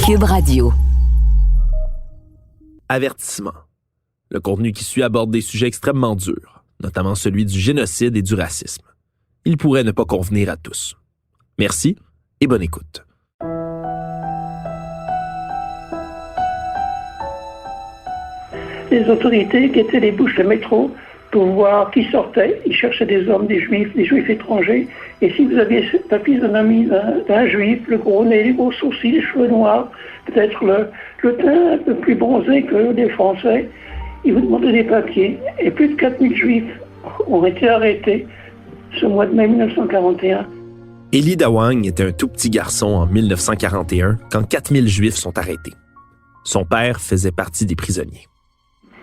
Cube Radio. Avertissement. Le contenu qui suit aborde des sujets extrêmement durs, notamment celui du génocide et du racisme. Il pourrait ne pas convenir à tous. Merci et bonne écoute. Les autorités guettaient les bouches de métro pour voir qui sortait. Ils cherchaient des hommes, des juifs étrangers. Et si vous aviez la physionomie d'un juif, le gros nez, les gros sourcils, les cheveux noirs, peut-être le teint un peu plus bronzé que les Français, ils vous demandaient des papiers. Et plus de 4000 juifs ont été arrêtés ce mois de mai 1941. Élie Dawang était un tout petit garçon en 1941 quand 4000 juifs sont arrêtés. Son père faisait partie des prisonniers.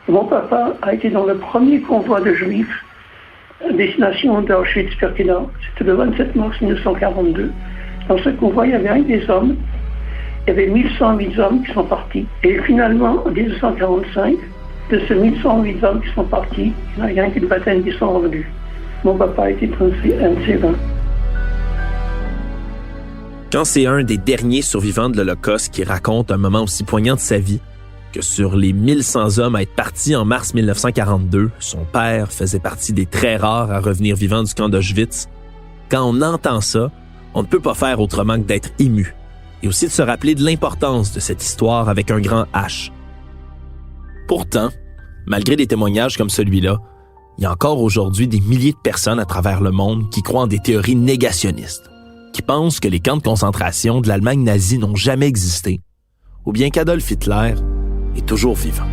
Mon papa a été dans le premier convoi de juifs à destination d'Auschwitz-Birkenau. C'était le 27 mars 1942. Dans ce convoi, il y avait rien que des hommes. Il y avait 1108 hommes qui sont partis. Et finalement, en 1945, de ces 1108 hommes qui sont partis, il n'y en a rien qu'une vingtaine qui sont revenus. Mon papa a été un de ces 20. Quand c'est un des derniers survivants de l'Holocauste qui raconte un moment aussi poignant de sa vie, que sur les 1100 hommes à être partis en mars 1942, son père faisait partie des très rares à revenir vivants du camp d'Auschwitz. Quand on entend ça, on ne peut pas faire autrement que d'être ému, et aussi de se rappeler de l'importance de cette histoire avec un grand H. Pourtant, malgré des témoignages comme celui-là, il y a encore aujourd'hui des milliers de personnes à travers le monde qui croient en des théories négationnistes, qui pensent que les camps de concentration de l'Allemagne nazie n'ont jamais existé, ou bien qu'Adolf Hitler est toujours vivant.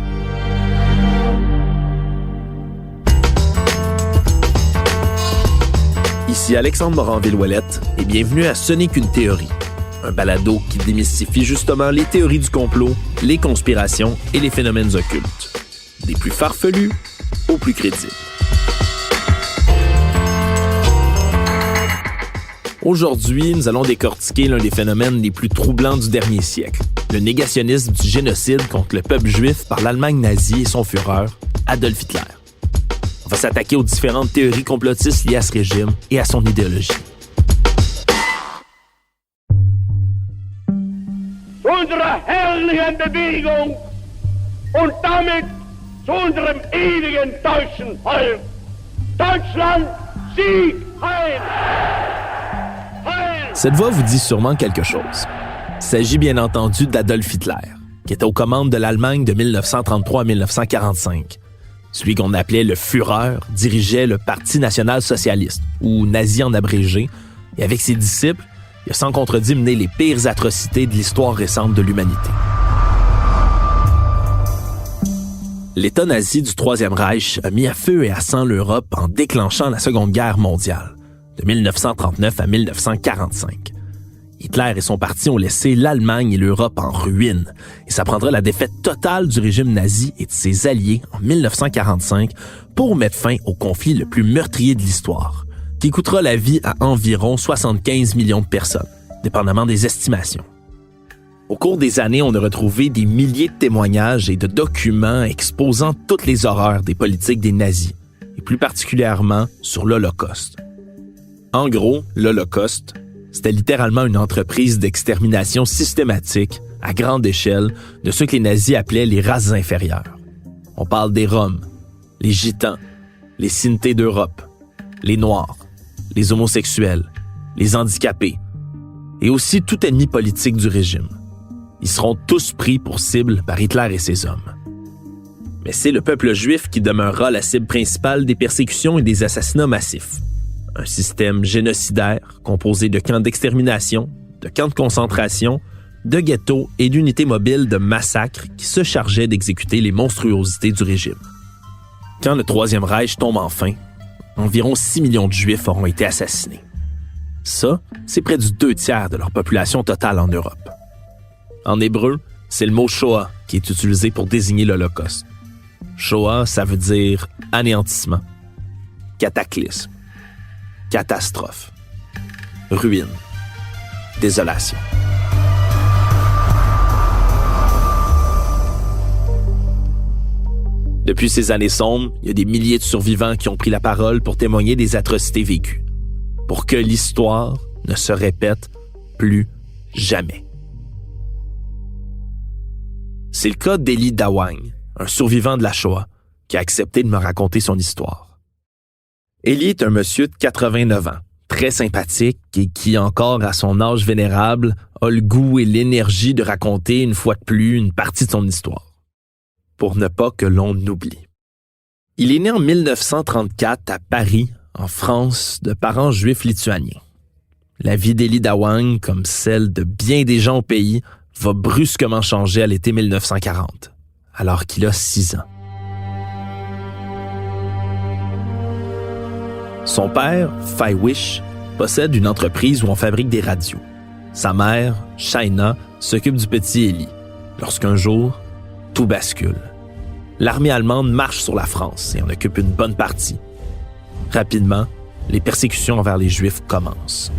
Ici Alexandre Morin-Villouellette et bienvenue à Ce n'est qu'une théorie, un balado qui démystifie justement les théories du complot, les conspirations et les phénomènes occultes, des plus farfelus aux plus crédibles. Aujourd'hui, nous allons décortiquer l'un des phénomènes les plus troublants du dernier siècle, le négationnisme du génocide contre le peuple juif par l'Allemagne nazie et son Führer, Adolf Hitler. On va s'attaquer aux différentes théories complotistes liées à ce régime et à son idéologie. Unsere herrlichen Bewegung und damit zu unserem ewigen deutschen Volk. Deutschland, Sieg, Heil! Cette voix vous dit sûrement quelque chose. Il s'agit bien entendu d'Adolf Hitler, qui était aux commandes de l'Allemagne de 1933 à 1945. Celui qu'on appelait le Führer dirigeait le Parti national-socialiste, ou nazi en abrégé, et avec ses disciples, il a sans contredit mené les pires atrocités de l'histoire récente de l'humanité. L'État nazi du Troisième Reich a mis à feu et à sang l'Europe en déclenchant la Seconde Guerre mondiale, de 1939 à 1945. Hitler et son parti ont laissé l'Allemagne et l'Europe en ruine, et ça prendra la défaite totale du régime nazi et de ses alliés en 1945 pour mettre fin au conflit le plus meurtrier de l'histoire, qui coûtera la vie à environ 75 millions de personnes, dépendamment des estimations. Au cours des années, on a retrouvé des milliers de témoignages et de documents exposant toutes les horreurs des politiques des nazis, et plus particulièrement sur l'Holocauste. En gros, l'Holocauste, c'était littéralement une entreprise d'extermination systématique, à grande échelle, de ceux que les nazis appelaient les races inférieures. On parle des Roms, les Gitans, les Sintés d'Europe, les Noirs, les homosexuels, les handicapés, et aussi tout ennemi politique du régime. Ils seront tous pris pour cible par Hitler et ses hommes. Mais c'est le peuple juif qui demeurera la cible principale des persécutions et des assassinats massifs. Un système génocidaire composé de camps d'extermination, de camps de concentration, de ghettos et d'unités mobiles de massacres qui se chargeaient d'exécuter les monstruosités du régime. Quand le Troisième Reich tombe enfin, environ 6 millions de Juifs auront été assassinés. Ça, c'est près du 2/3 de leur population totale en Europe. En hébreu, c'est le mot « Shoah » qui est utilisé pour désigner l'Holocauste. Shoah, ça veut dire anéantissement, cataclysme, catastrophe, ruine, désolation. Depuis ces années sombres, il y a des milliers de survivants qui ont pris la parole pour témoigner des atrocités vécues, pour que l'histoire ne se répète plus jamais. C'est le cas d'Élie Dawang, un survivant de la Shoah, qui a accepté de me raconter son histoire. Élie est un monsieur de 89 ans, très sympathique et qui, encore à son âge vénérable, a le goût et l'énergie de raconter une fois de plus une partie de son histoire, pour ne pas que l'on oublie. Il est né en 1934 à Paris, en France, de parents juifs lituaniens. La vie d'Élie Dawang, comme celle de bien des gens au pays, va brusquement changer à l'été 1940, alors qu'il a 6 ans. Son père, Phai Wish, possède une entreprise où on fabrique des radios. Sa mère, Shaina, s'occupe du petit Élie, lorsqu'un jour, tout bascule. L'armée allemande marche sur la France et en occupe une bonne partie. Rapidement, les persécutions envers les Juifs commencent.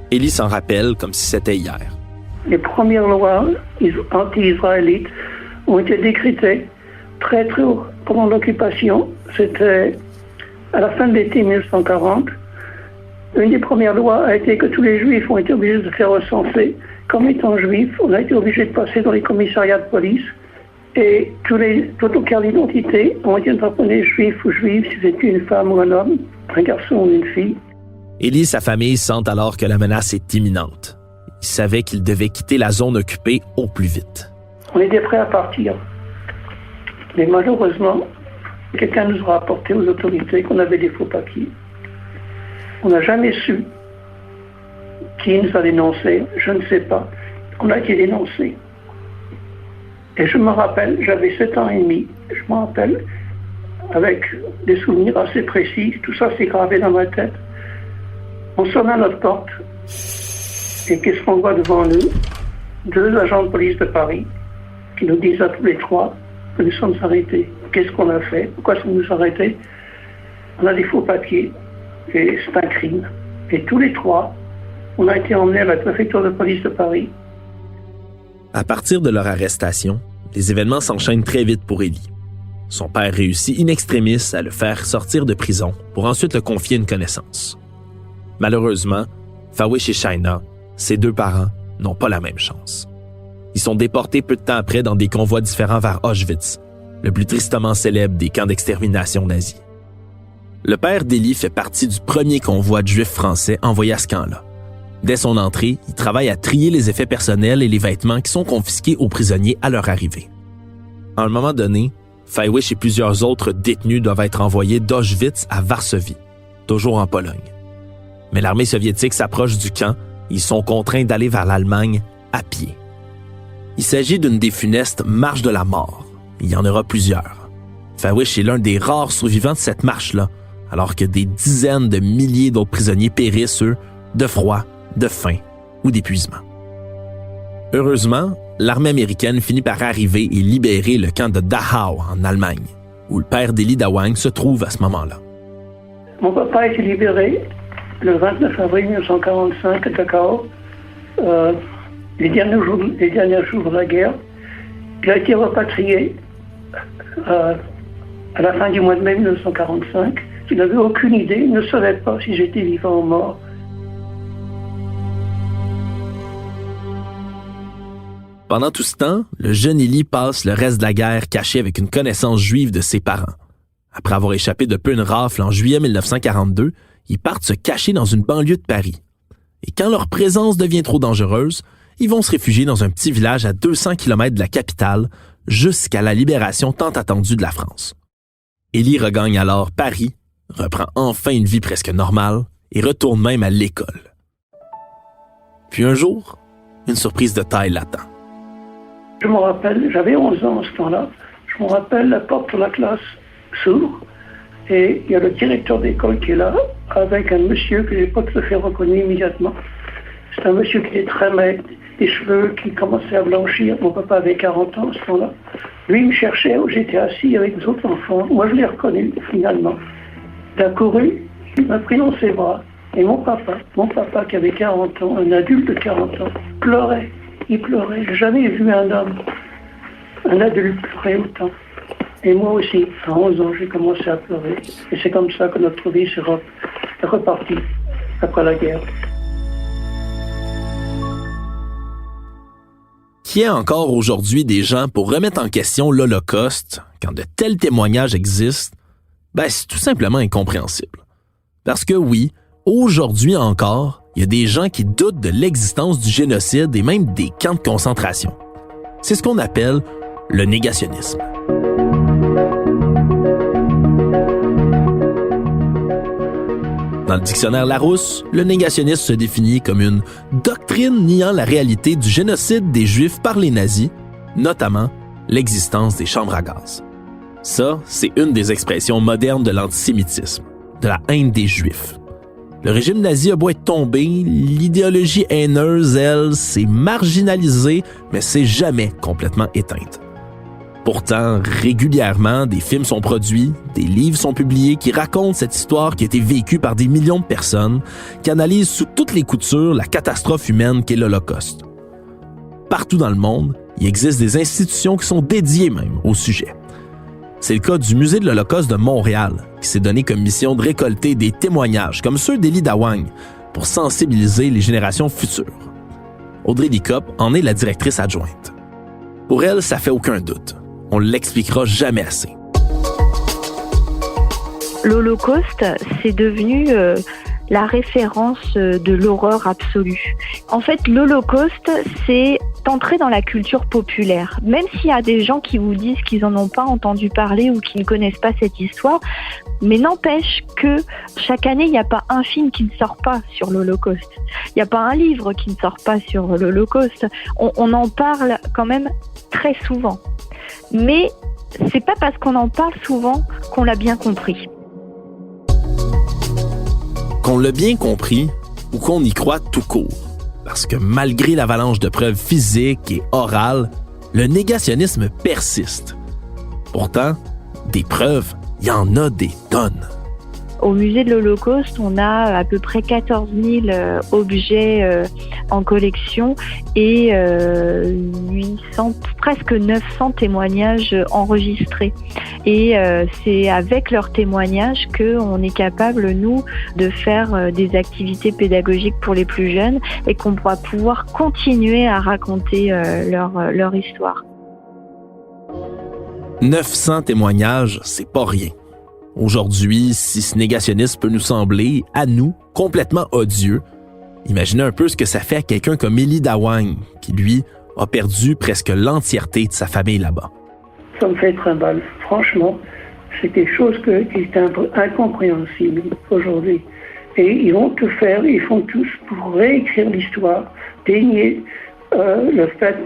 Élie s'en rappelle comme si c'était hier. Les premières lois anti-israélites ont été décrétées très tôt pendant l'occupation. C'était à la fin de l'été 1940. Une des premières lois a été que tous les Juifs ont été obligés de se faire recenser. Comme étant Juifs, on a été obligé de passer dans les commissariats de police et toutes les cartes d'identité ont été tamponnés juifs ou juifs si c'était une femme ou un homme, un garçon ou une fille. Élie et sa famille sentent alors que la menace est imminente. Ils savaient qu'ils devaient quitter la zone occupée au plus vite. On était prêts à partir. Mais malheureusement, quelqu'un nous a rapporté aux autorités qu'on avait des faux papiers. On n'a jamais su qui nous a dénoncés, je ne sais pas. On a été dénoncés. Et je me rappelle, j'avais 7 ans et demi, je me rappelle, avec des souvenirs assez précis, tout ça s'est gravé dans ma tête. On sonne à notre porte, et qu'est-ce qu'on voit devant nous? 2 agents de police de Paris, qui nous disent à tous les 3 que nous sommes arrêtés. Qu'est-ce qu'on a fait? Pourquoi sommes-nous arrêtés? On a des faux papiers, et c'est un crime. Et tous les 3, on a été emmenés à la préfecture de police de Paris. À partir de leur arrestation, les événements s'enchaînent très vite pour Élie. Son père réussit in extremis à le faire sortir de prison pour ensuite le confier à une connaissance. Malheureusement, Fawish et Shaina, ses 2 parents, n'ont pas la même chance. Ils sont déportés peu de temps après dans des convois différents vers Auschwitz, le plus tristement célèbre des camps d'extermination nazis. Le père d'Élie fait partie du premier convoi de Juifs français envoyé à ce camp-là. Dès son entrée, il travaille à trier les effets personnels et les vêtements qui sont confisqués aux prisonniers à leur arrivée. À un moment donné, Fawish et plusieurs autres détenus doivent être envoyés d'Auschwitz à Varsovie, toujours en Pologne. Mais l'armée soviétique s'approche du camp et ils sont contraints d'aller vers l'Allemagne à pied. Il s'agit d'une des funestes marches de la mort. Il y en aura plusieurs. Fawish est l'un des rares survivants de cette marche-là, alors que des dizaines de milliers d'autres prisonniers périssent, eux, de froid, de faim ou d'épuisement. Heureusement, l'armée américaine finit par arriver et libérer le camp de Dachau en Allemagne, où le père d'Élie Dawang se trouve à ce moment-là. Mon papa a été libéré le 29 avril 1945 à Dachau, les derniers jours de la guerre. Il a été repatrié à la fin du mois de mai 1945. Il n'avait aucune idée, il ne savait pas si j'étais vivant ou mort. Pendant tout ce temps, le jeune Élie passe le reste de la guerre caché avec une connaissance juive de ses parents. Après avoir échappé de peu une rafle en juillet 1942, ils partent se cacher dans une banlieue de Paris. Et quand leur présence devient trop dangereuse, ils vont se réfugier dans un petit village à 200 km de la capitale, jusqu'à la libération tant attendue de la France. Élie regagne alors Paris, reprend enfin une vie presque normale et retourne même à l'école. Puis un jour, une surprise de taille l'attend. Je me rappelle, j'avais 11 ans à ce temps-là, je me rappelle, la porte de la classe s'ouvre et il y a le directeur d'école qui est là avec un monsieur que je n'ai pas tout à fait reconnu immédiatement. C'est un monsieur qui est très maigre, des cheveux qui commençaient à blanchir. Mon papa avait 40 ans à ce temps-là. Lui, il me cherchait où j'étais assis avec les autres enfants. Moi, je l'ai reconnu finalement. Il a couru, il m'a pris dans ses bras. Et mon papa qui avait 40 ans, un adulte de 40 ans, pleurait. Il pleurait. J'ai jamais vu un homme, un adulte pleurer autant. Et moi aussi, à 11 ans, j'ai commencé à pleurer. Et c'est comme ça que notre vie s'est repartie après la guerre. Qu'il y ait encore aujourd'hui des gens pour remettre en question l'Holocauste, quand de tels témoignages existent, c'est tout simplement incompréhensible. Parce que oui, aujourd'hui encore, il y a des gens qui doutent de l'existence du génocide et même des camps de concentration. C'est ce qu'on appelle le négationnisme. Dans le dictionnaire Larousse, le négationnisme se définit comme une doctrine niant la réalité du génocide des Juifs par les nazis, notamment l'existence des chambres à gaz. Ça, c'est une des expressions modernes de l'antisémitisme, de la haine des Juifs. Le régime nazi a beau être tombé, l'idéologie haineuse, elle, s'est marginalisée, mais s'est jamais complètement éteinte. Pourtant, régulièrement, des films sont produits, des livres sont publiés qui racontent cette histoire qui a été vécue par des millions de personnes, qui analysent sous toutes les coutures la catastrophe humaine qu'est l'Holocauste. Partout dans le monde, il existe des institutions qui sont dédiées même au sujet. C'est le cas du Musée de l'Holocauste de Montréal, qui s'est donné comme mission de récolter des témoignages, comme ceux d'Élie Dawang, pour sensibiliser les générations futures. Audrey Dicop en est la directrice adjointe. Pour elle, ça fait aucun doute. On ne l'expliquera jamais assez. L'Holocauste, c'est devenu la référence de l'horreur absolue. En fait, l'Holocauste, c'est entrer dans la culture populaire. Même s'il y a des gens qui vous disent qu'ils n'en ont pas entendu parler ou qui ne connaissent pas cette histoire, mais n'empêche que chaque année, il n'y a pas un film qui ne sort pas sur l'Holocauste. Il n'y a pas un livre qui ne sort pas sur l'Holocauste. On en parle quand même très souvent. Mais c'est pas parce qu'on en parle souvent qu'on l'a bien compris. Qu'on l'a bien compris ou qu'on y croit tout court. Parce que malgré l'avalanche de preuves physiques et orales, le négationnisme persiste. Pourtant, des preuves, il y en a des tonnes. Au musée de l'Holocauste, on a à peu près 14 000 objets en collection et 800, presque 900 témoignages enregistrés. Et c'est avec leurs témoignages qu'on est capable, nous, de faire des activités pédagogiques pour les plus jeunes et qu'on pourra pouvoir continuer à raconter leur histoire. 900 témoignages, c'est pas rien. Aujourd'hui, si ce négationnisme peut nous sembler, à nous, complètement odieux, imaginez un peu ce que ça fait à quelqu'un comme Élie Dawang, qui, lui, a perdu presque l'entièreté de sa famille là-bas. Ça me fait très mal. Franchement, c'est quelque chose qui est incompréhensible aujourd'hui. Et ils vont tout faire, ils font tous pour réécrire l'histoire, dénier le fait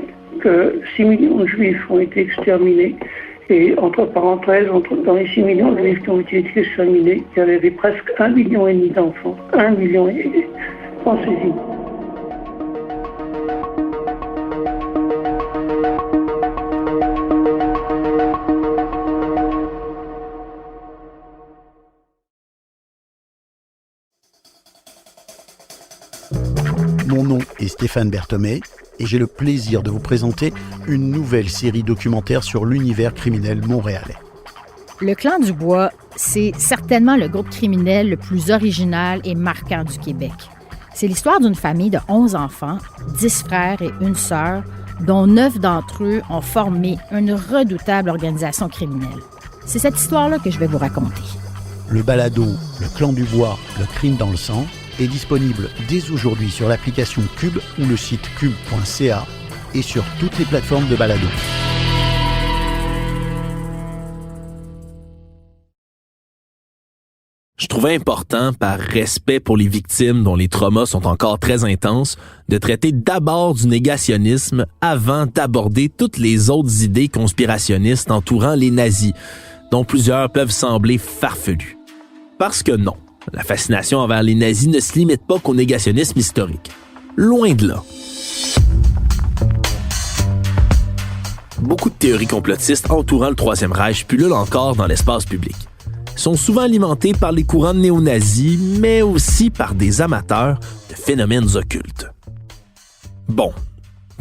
que 6 millions de Juifs ont été exterminés. Et entre parenthèses, dans les 6 millions de juifs qui ont été exterminés, il y avait presque 1,5 million d'enfants. 1,5 million. Pensez-y. Mon nom est Stéphane Berthomé et j'ai le plaisir de vous présenter une nouvelle série documentaire sur l'univers criminel montréalais. Le Clan du Bois, c'est certainement le groupe criminel le plus original et marquant du Québec. C'est l'histoire d'une famille de 11 enfants, 10 frères et une sœur, dont 9 d'entre eux ont formé une redoutable organisation criminelle. C'est cette histoire-là que je vais vous raconter. Le balado « Le Clan du Bois, le crime dans le sang » est disponible dès aujourd'hui sur l'application Cube ou le site cube.ca et sur toutes les plateformes de balado. Je trouvais important, par respect pour les victimes dont les traumas sont encore très intenses, de traiter d'abord du négationnisme avant d'aborder toutes les autres idées conspirationnistes entourant les nazis, dont plusieurs peuvent sembler farfelues. Parce que non, la fascination envers les nazis ne se limite pas qu'au négationnisme historique. Loin de là. Beaucoup de théories complotistes entourant le Troisième Reich pullulent encore dans l'espace public. Ils sont souvent alimentés par les courants néo-nazis, mais aussi par des amateurs de phénomènes occultes. Bon,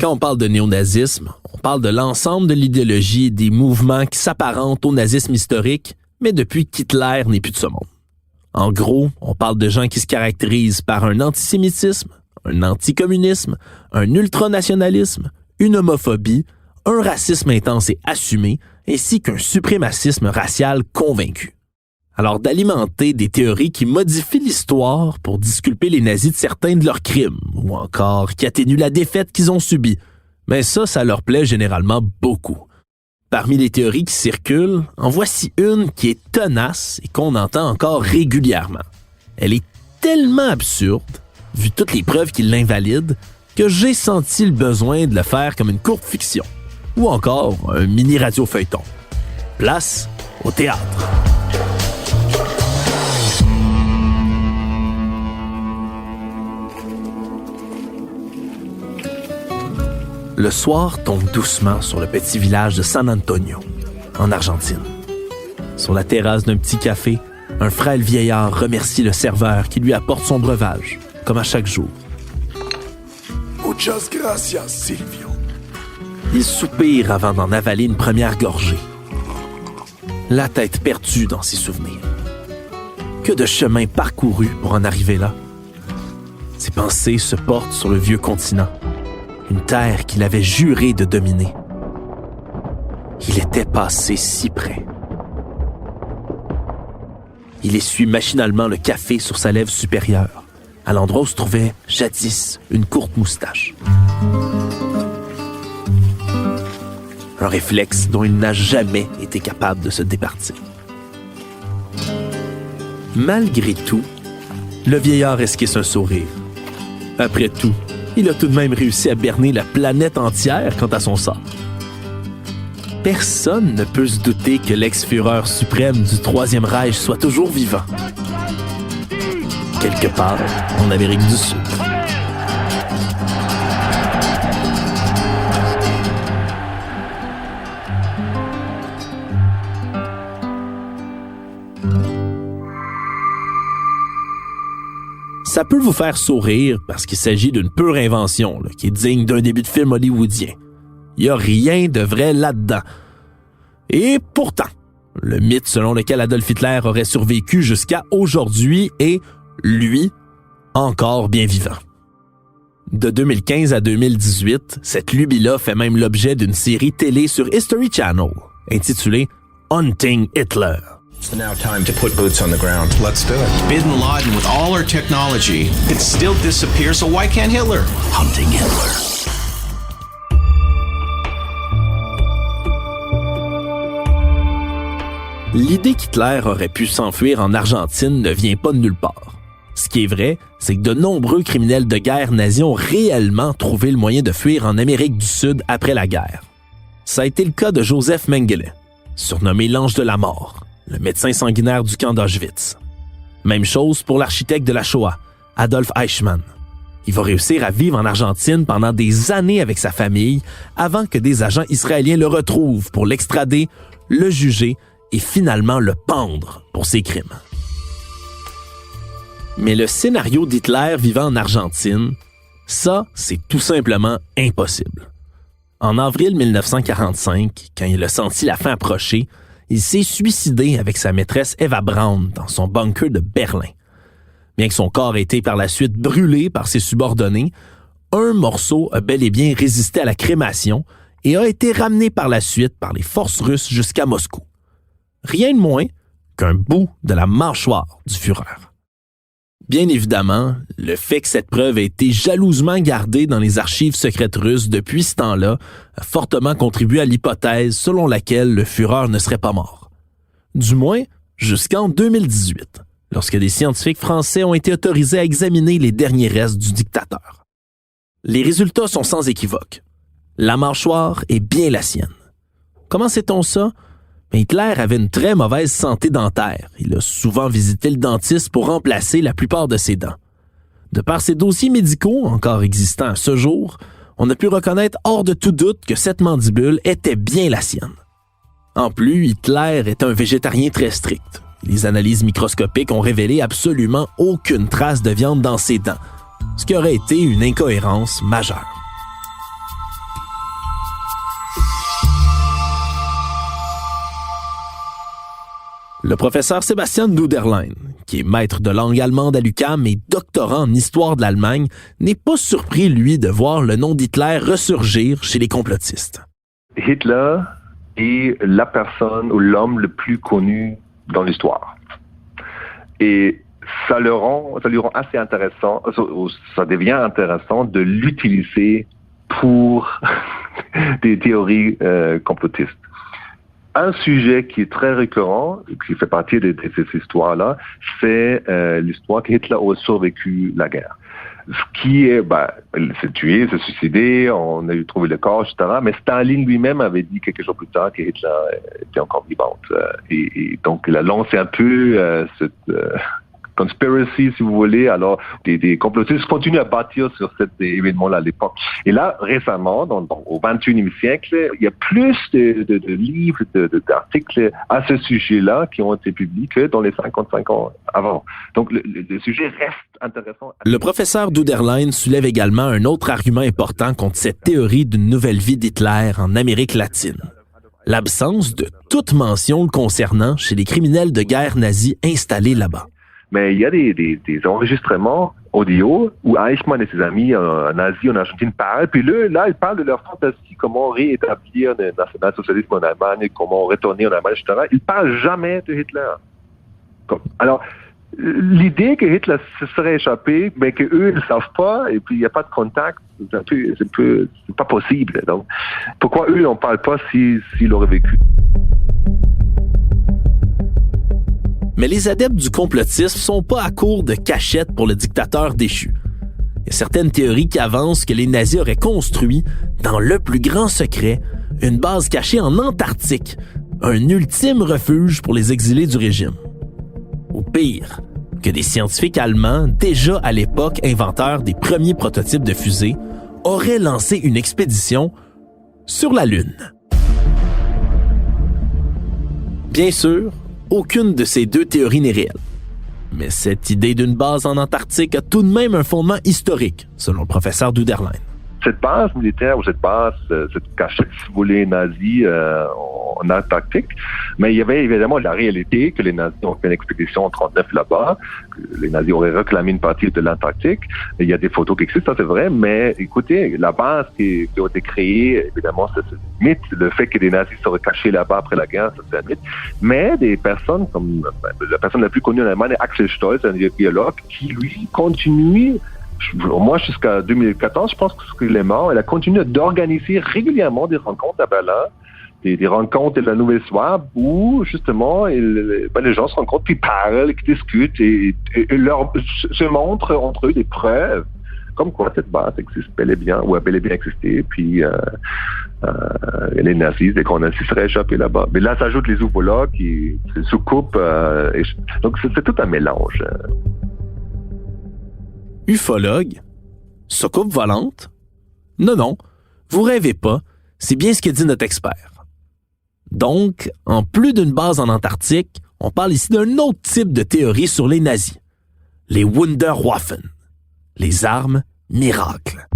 quand on parle de néo-nazisme, on parle de l'ensemble de l'idéologie et des mouvements qui s'apparentent au nazisme historique, mais depuis qu'Hitler n'est plus de ce monde. En gros, on parle de gens qui se caractérisent par un antisémitisme, un anticommunisme, un ultranationalisme, une homophobie, un racisme intense et assumé, ainsi qu'un suprémacisme racial convaincu. Alors d'alimenter des théories qui modifient l'histoire pour disculper les nazis de certains de leurs crimes, ou encore qui atténuent la défaite qu'ils ont subie. Mais ça leur plaît généralement beaucoup. Parmi les théories qui circulent, en voici une qui est tenace et qu'on entend encore régulièrement. Elle est tellement absurde, vu toutes les preuves qui l'invalident, que j'ai senti le besoin de le faire comme une courte fiction, ou encore un mini radio-feuilleton. Place au théâtre. Le soir tombe doucement sur le petit village de San Antonio, en Argentine. Sur la terrasse d'un petit café, un frêle vieillard remercie le serveur qui lui apporte son breuvage, comme à chaque jour. Muchas gracias, Silvio. Il soupire avant d'en avaler une première gorgée. La tête perdue dans ses souvenirs. Que de chemin parcouru pour en arriver là. Ses pensées se portent sur le vieux continent. Une terre qu'il avait juré de dominer. Il était passé si près. Il essuie machinalement le café sur sa lèvre supérieure, à l'endroit où se trouvait, jadis, une courte moustache. Un réflexe dont il n'a jamais été capable de se départir. Malgré tout, le vieillard esquisse un sourire. Après tout, il a tout de même réussi à berner la planète entière quant à son sort. Personne ne peut se douter que l'ex-Führer suprême du Troisième Reich soit toujours vivant. Quelque part en Amérique du Sud. Ça peut vous faire sourire parce qu'il s'agit d'une pure invention qui est digne d'un début de film hollywoodien. Il n'y a rien de vrai là-dedans. Et pourtant, le mythe selon lequel Adolf Hitler aurait survécu jusqu'à aujourd'hui est, lui, encore bien vivant. De 2015 à 2018, cette lubie-là fait même l'objet d'une série télé sur History Channel, intitulée Hunting Hitler. It's now time to put boots on the ground. Let's do it. Bin Laden, with all our technology, could still disappear, so why can't Hitler? Hunting Hitler. L'idée qu'Hitler aurait pu s'enfuir en Argentine ne vient pas de nulle part. Ce qui est vrai, c'est que de nombreux criminels de guerre nazis ont réellement trouvé le moyen de fuir en Amérique du Sud après la guerre. Ça a été le cas de Joseph Mengele, surnommé l'Ange de la Mort, le médecin sanguinaire du camp d'Auschwitz. Même chose pour l'architecte de la Shoah, Adolf Eichmann. Il va réussir à vivre en Argentine pendant des années avec sa famille avant que des agents israéliens le retrouvent pour l'extrader, le juger et finalement le pendre pour ses crimes. Mais le scénario d'Hitler vivant en Argentine, ça, c'est tout simplement impossible. En avril 1945, quand il a senti la fin approcher, il s'est suicidé avec sa maîtresse Eva Braun dans son bunker de Berlin. Bien que son corps ait été par la suite brûlé par ses subordonnés, un morceau a bel et bien résisté à la crémation et a été ramené par la suite par les forces russes jusqu'à Moscou. Rien de moins qu'un bout de la mâchoire du Führer. Bien évidemment, le fait que cette preuve ait été jalousement gardée dans les archives secrètes russes depuis ce temps-là a fortement contribué à l'hypothèse selon laquelle le Führer ne serait pas mort. Du moins, jusqu'en 2018, lorsque des scientifiques français ont été autorisés à examiner les derniers restes du dictateur. Les résultats sont sans équivoque. La mâchoire est bien la sienne. Comment sait-on ça? Hitler avait une très mauvaise santé dentaire. Il a souvent visité le dentiste pour remplacer la plupart de ses dents. De par ses dossiers médicaux, encore existants à ce jour, on a pu reconnaître hors de tout doute que cette mandibule était bien la sienne. En plus, Hitler est un végétarien très strict. Les analyses microscopiques ont révélé absolument aucune trace de viande dans ses dents, ce qui aurait été une incohérence majeure. Le professeur Sebastian Duderlein, qui est maître de langue allemande à l'UQAM et doctorant en histoire de l'Allemagne, n'est pas surpris, lui, de voir le nom d'Hitler ressurgir chez les complotistes. Hitler est la personne ou l'homme le plus connu dans l'histoire. Et ça lui rend assez intéressant, ça devient intéressant de l'utiliser pour des théories complotistes. Un sujet qui est très récurrent, qui fait partie de ces histoires-là, c'est l'histoire qu'Hitler a survécu la guerre. Ce qui est, il s'est tué, s'est suicidé, on a trouvé le corps, etc. Mais Staline lui-même avait dit quelques jours plus tard que Hitler était encore vivante. Et donc, il a lancé un peu cette conspiracy, si vous voulez. Alors, des complotistes continuent à bâtir sur cet événement-là à l'époque. Et là, récemment, au 21e siècle, il y a plus de livres, d'articles à ce sujet-là qui ont été publiés que dans les 55 ans avant. Donc, le sujet reste intéressant. Le professeur Duderlein soulève également un autre argument important contre cette théorie d'une nouvelle vie d'Hitler en Amérique latine. L'absence de toute mention le concernant chez les criminels de guerre nazis installés là-bas. Mais il y a des enregistrements audio où Eichmann et ses amis nazis en Argentine parlent. Puis là, ils parlent de leur fantasie, comment réétablir le national-socialisme en Allemagne, comment retourner en Allemagne, etc. Ils ne parlent jamais de Hitler. Alors, l'idée que Hitler se serait échappé, mais qu'eux ne le savent pas, et puis il n'y a pas de contact, c'est pas possible. Donc, pourquoi eux n'en parlent pas s'il aurait vécu? Mais les adeptes du complotisme sont pas à court de cachettes pour le dictateur déchu. Il y a certaines théories qui avancent que les nazis auraient construit, dans le plus grand secret, une base cachée en Antarctique, un ultime refuge pour les exilés du régime. Ou pire, que des scientifiques allemands, déjà à l'époque inventeurs des premiers prototypes de fusées, auraient lancé une expédition sur la Lune. Bien sûr, aucune de ces deux théories n'est réelle. Mais cette idée d'une base en Antarctique a tout de même un fondement historique, selon le professeur Duderlein. Cette base militaire ou cette cachette, si vous voulez, nazie en Antarctique, mais il y avait évidemment la réalité que les nazis ont fait une expédition en 1939 là-bas, que les nazis auraient réclamé une partie de l'Antarctique. Il y a des photos qui existent, ça c'est vrai, mais écoutez, la base qui a été créée, évidemment, c'est un mythe. Le fait que les nazis seraient cachés là-bas après la guerre, c'est un mythe. Mais des personnes comme la personne la plus connue en Allemagne, Axel Stolz, un biologue, qui lui continue. Moi, jusqu'à 2014, je pense qu'il est mort. Il a continué d'organiser régulièrement des rencontres à Berlin, des rencontres de la Nouvelle Swab, où justement les gens se rencontrent, puis parlent, qui discutent et se montrent entre eux des preuves comme quoi cette base existe bel et bien, ou a bel et bien existé, puis les nazis, dès qu'on nazis seraient échappés là-bas. Mais là, s'ajoutent les ufologues qui se soucoupent. Donc, c'est tout un mélange. Ufologue? Soucoupe volante? Non, vous rêvez pas, c'est bien ce que dit notre expert. Donc, en plus d'une base en Antarctique, on parle ici d'un autre type de théorie sur les nazis. Les Wunderwaffen, les armes miracles.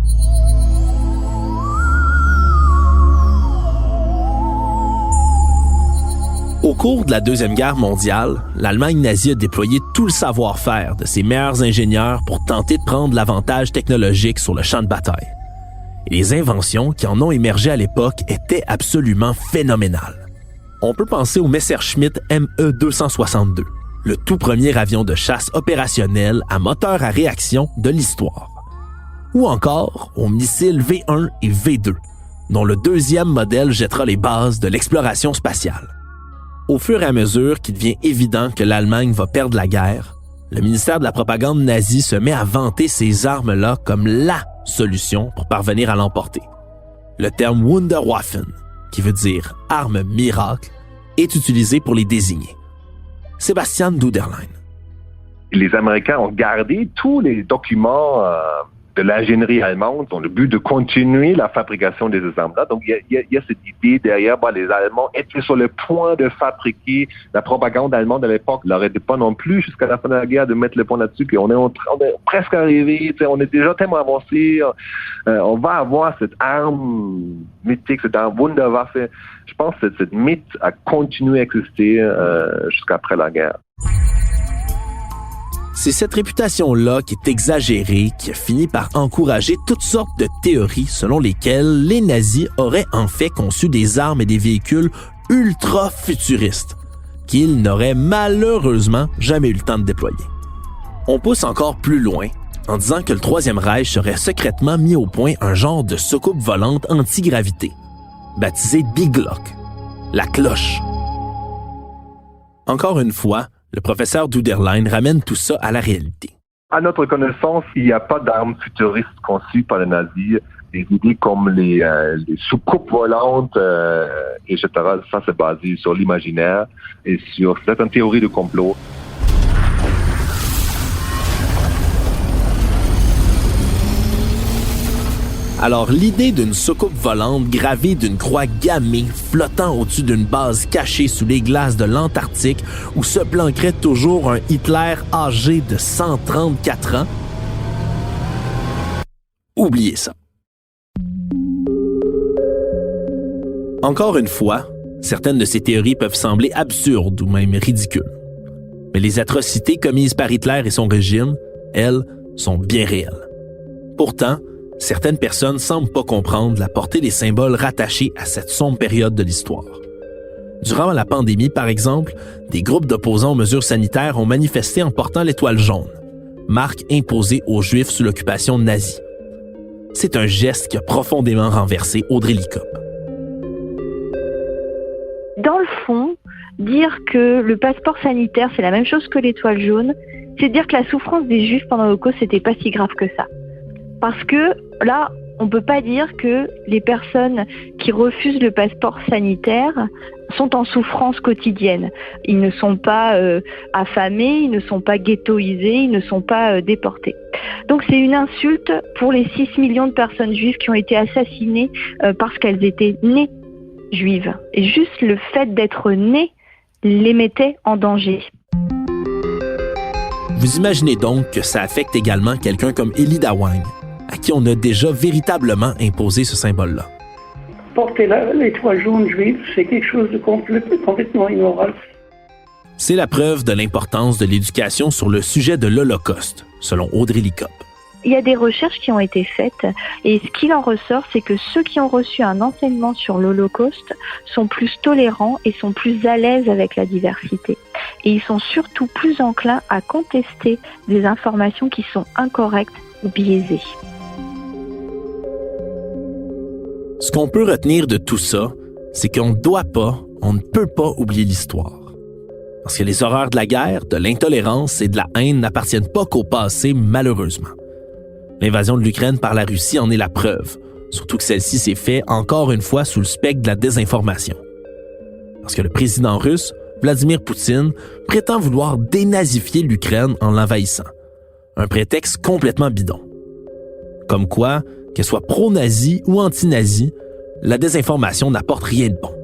Au cours de la Deuxième Guerre mondiale, l'Allemagne nazie a déployé tout le savoir-faire de ses meilleurs ingénieurs pour tenter de prendre l'avantage technologique sur le champ de bataille. Et les inventions qui en ont émergé à l'époque étaient absolument phénoménales. On peut penser au Messerschmitt Me-262, le tout premier avion de chasse opérationnel à moteur à réaction de l'histoire. Ou encore aux missiles V1 et V2, dont le deuxième modèle jettera les bases de l'exploration spatiale. Au fur et à mesure qu'il devient évident que l'Allemagne va perdre la guerre, le ministère de la propagande nazie se met à vanter ces armes-là comme la solution pour parvenir à l'emporter. Le terme Wunderwaffen, qui veut dire « arme miracle », est utilisé pour les désigner. Sebastian Duderlein. Les Américains ont gardé tous les documents de l'ingénierie allemande dans le but de continuer la fabrication de ces armes-là. Donc, il y a cette idée derrière, les Allemands étaient sur le point de fabriquer. La propagande allemande à l'époque n'arrêtait pas non plus jusqu'à la fin de la guerre de mettre le point là-dessus, qu'on est presque arrivé, on est déjà tellement avancé, on va avoir cette arme mythique, cette arme Wunderwaffe. Je pense que cette mythe a continué à exister jusqu'après la guerre. C'est cette réputation-là qui est exagérée qui a fini par encourager toutes sortes de théories selon lesquelles les nazis auraient en fait conçu des armes et des véhicules ultra futuristes qu'ils n'auraient malheureusement jamais eu le temps de déployer. On pousse encore plus loin en disant que le Troisième Reich aurait secrètement mis au point un genre de soucoupe volante antigravité, baptisée Big Lock, la cloche. Encore une fois, le professeur Duderlein ramène tout ça à la réalité. À notre connaissance, il n'y a pas d'armes futuristes conçues par les nazis. Des idées comme les soucoupes volantes, etc. Ça, c'est basé sur l'imaginaire et sur certaines théories de complot. Alors, l'idée d'une soucoupe volante gravée d'une croix gammée flottant au-dessus d'une base cachée sous les glaces de l'Antarctique où se planquerait toujours un Hitler âgé de 134 ans, oubliez ça. Encore une fois, certaines de ces théories peuvent sembler absurdes ou même ridicules. Mais les atrocités commises par Hitler et son régime, elles, sont bien réelles. Pourtant, certaines personnes semblent pas comprendre la portée des symboles rattachés à cette sombre période de l'histoire. Durant la pandémie, par exemple, des groupes d'opposants aux mesures sanitaires ont manifesté en portant l'étoile jaune, marque imposée aux Juifs sous l'occupation nazie. C'est un geste qui a profondément renversé Audrey Likop. Dans le fond, dire que le passeport sanitaire, c'est la même chose que l'étoile jaune, c'est dire que la souffrance des Juifs pendant l'Holocauste, c'était pas si grave que ça. Parce que là, on ne peut pas dire que les personnes qui refusent le passeport sanitaire sont en souffrance quotidienne. Ils ne sont pas affamés, ils ne sont pas ghettoisés, ils ne sont pas déportés. Donc c'est une insulte pour les 6 millions de personnes juives qui ont été assassinées parce qu'elles étaient nées juives. Et juste le fait d'être nées les mettait en danger. Vous imaginez donc que ça affecte également quelqu'un comme Elie Dawang, à qui on a déjà véritablement imposé ce symbole-là. Porter l'étoile jaune juive, c'est quelque chose de complètement immoral. C'est la preuve de l'importance de l'éducation sur le sujet de l'Holocauste, selon Audrey Likop. Il y a des recherches qui ont été faites et ce qu'il en ressort, c'est que ceux qui ont reçu un enseignement sur l'Holocauste sont plus tolérants et sont plus à l'aise avec la diversité. Et ils sont surtout plus enclins à contester des informations qui sont incorrectes ou biaisées. Ce qu'on peut retenir de tout ça, c'est qu'on ne doit pas, on ne peut pas oublier l'histoire. Parce que les horreurs de la guerre, de l'intolérance et de la haine n'appartiennent pas qu'au passé, malheureusement. L'invasion de l'Ukraine par la Russie en est la preuve, surtout que celle-ci s'est faite encore une fois sous le spectre de la désinformation. Parce que le président russe, Vladimir Poutine, prétend vouloir dénazifier l'Ukraine en l'envahissant. Un prétexte complètement bidon. Comme quoi, qu'elle soit pro-nazi ou anti-nazi, la désinformation n'apporte rien de bon.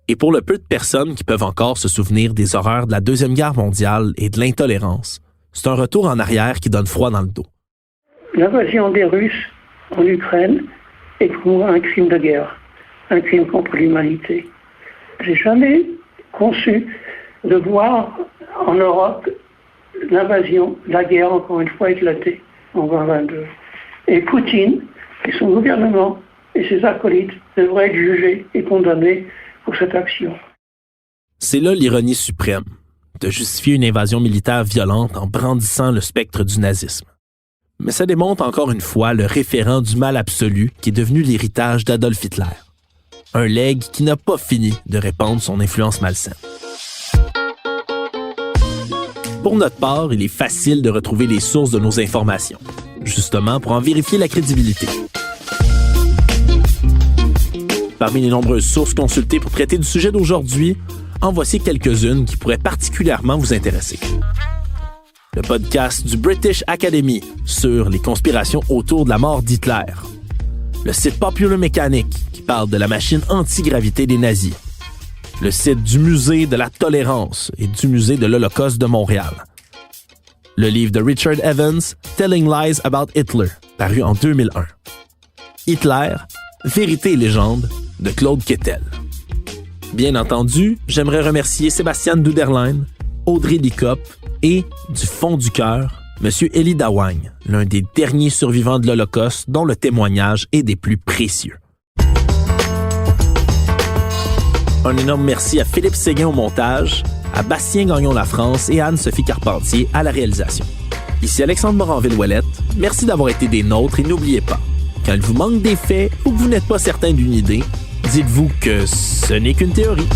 Et pour le peu de personnes qui peuvent encore se souvenir des horreurs de la Deuxième Guerre mondiale et de l'intolérance, c'est un retour en arrière qui donne froid dans le dos. L'invasion des Russes en Ukraine est pour moi un crime de guerre, un crime contre l'humanité. J'ai jamais conçu de voir en Europe l'invasion, la guerre, encore une fois, éclatée en 2022. Et Poutine et son gouvernement et ses acolytes devraient être jugés et condamnés pour cette action. C'est là l'ironie suprême, de justifier une invasion militaire violente en brandissant le spectre du nazisme. Mais ça démontre encore une fois le référent du mal absolu qui est devenu l'héritage d'Adolf Hitler. Un legs qui n'a pas fini de répandre son influence malsaine. Pour notre part, il est facile de retrouver les sources de nos informations, justement pour en vérifier la crédibilité. Parmi les nombreuses sources consultées pour traiter du sujet d'aujourd'hui, en voici quelques-unes qui pourraient particulièrement vous intéresser. le podcast du British Academy sur les conspirations autour de la mort d'Hitler, le site Popular Mechanic qui parle de la machine antigravité des nazis, le site du Musée de la Tolérance et du Musée de l'Holocauste de Montréal, le livre de Richard Evans, Telling Lies About Hitler, paru en 2001. Hitler, Vérité et légende, de Claude Quettel. Bien entendu, j'aimerais remercier Sébastien Duderlein, Audrey Licop et, du fond du cœur, M. Élie Dawagne, l'un des derniers survivants de l'Holocauste dont le témoignage est des plus précieux. Un énorme merci à Philippe Séguin au montage, à Bastien Gagnon-Lafrance et à Anne-Sophie Carpentier à la réalisation. Ici Alexandre Moranville-Ouellette, merci d'avoir été des nôtres et n'oubliez pas, quand il vous manque des faits ou que vous n'êtes pas certain d'une idée, dites-vous que ce n'est qu'une théorie.